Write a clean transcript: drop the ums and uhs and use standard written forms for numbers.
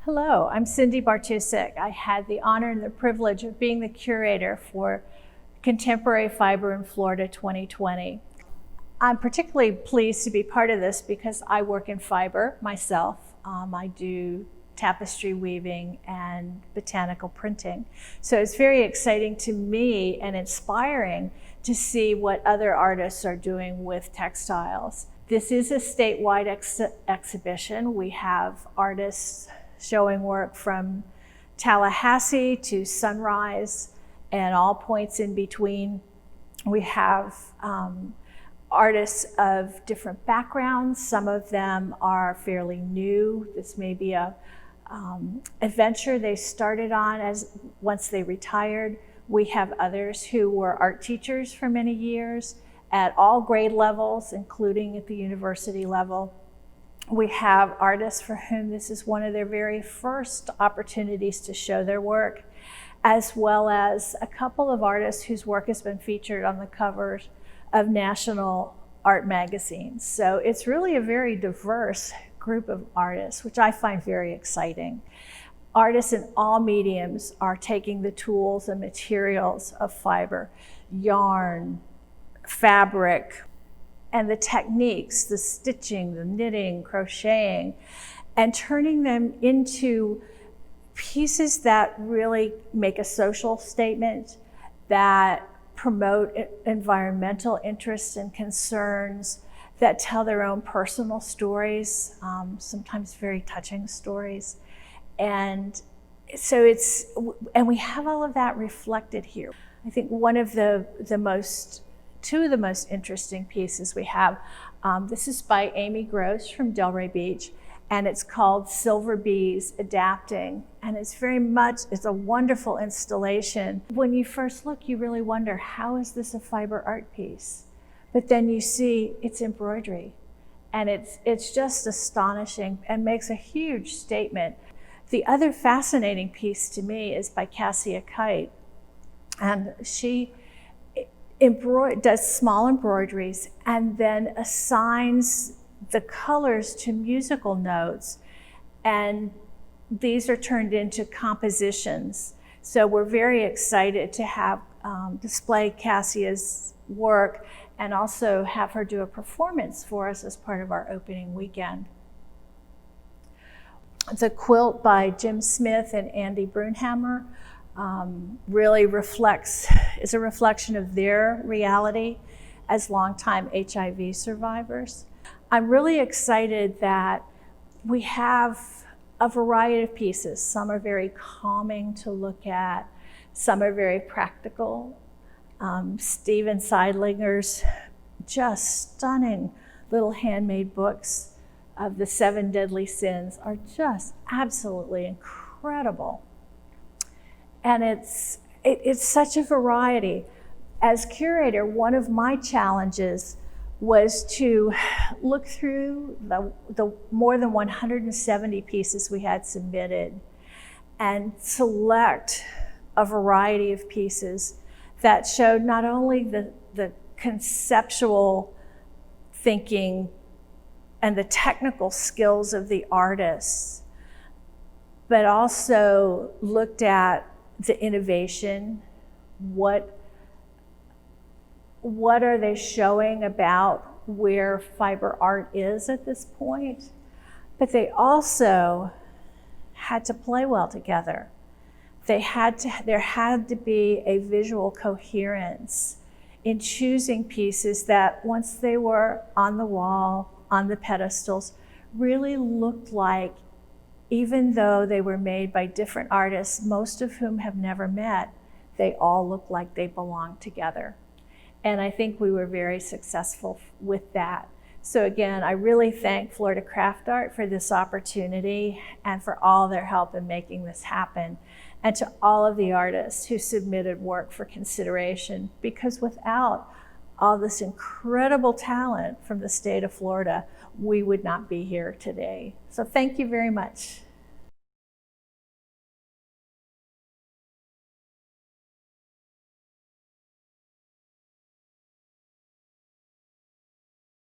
Hello, I'm Cindy Bartosek. I had the honor and the privilege of being the curator for Contemporary Fiber in Florida 2020. I'm particularly pleased to be part of this because I work in fiber myself. I do tapestry weaving and botanical printing. So it's very exciting to me and inspiring to see what other artists are doing with textiles. This is a statewide exhibition. We have artists showing work from Tallahassee to Sunrise and all points in between. We have artists of different backgrounds. Some of them are fairly new. This may be a adventure they started on once they retired. We have others who were art teachers for many years at all grade levels, including at the university level. We have artists for whom this is one of their very first opportunities to show their work, as well as a couple of artists whose work has been featured on the covers of national art magazines. So it's really a very diverse group of artists, which I find very exciting. Artists in all mediums are taking the tools and materials of fiber, yarn, fabric, and the techniques, the stitching, the knitting, crocheting, and turning them into pieces that really make a social statement, that promote environmental interests and concerns, that tell their own personal stories, sometimes very touching stories. And so we have all of that reflected here. I think one of two of the most interesting pieces we have, this is by Amy Gross from Delray Beach, and it's called Silver Bees Adapting. And it's a wonderful installation. When you first look, you really wonder, how is this a fiber art piece? But then you see it's embroidery. And it's just astonishing and makes a huge statement. The other fascinating piece to me is by Cassia Kite. And she does small embroideries and then assigns the colors to musical notes, and these are turned into compositions. So we're very excited to have display Cassia's work and also have her do a performance for us as part of our opening weekend. It's a quilt by Jim Smith and Andy Brunhammer. Really is a reflection of their reality as longtime HIV survivors. I'm really excited that we have a variety of pieces. Some are very calming to look at, some are very practical. Stephen Sidlinger's just stunning little handmade books of the 7 deadly sins are just absolutely incredible. And it's such a variety. As curator, one of my challenges was to look through the more than 170 pieces we had submitted and select a variety of pieces that showed not only the conceptual thinking and the technical skills of the artists, but also looked at the innovation. What are they showing about where fiber art is at this point? But they also had to play well together. There had to be a visual coherence in choosing pieces that, once they were on the wall, on the pedestals, really looked like, even though they were made by different artists, most of whom have never met, they all look like they belong together. And I think we were very successful with that. So again, I really thank Florida CraftArt for this opportunity and for all their help in making this happen, and to all of the artists who submitted work for consideration, because without all this incredible talent from the state of Florida, we would not be here today. So thank you very much.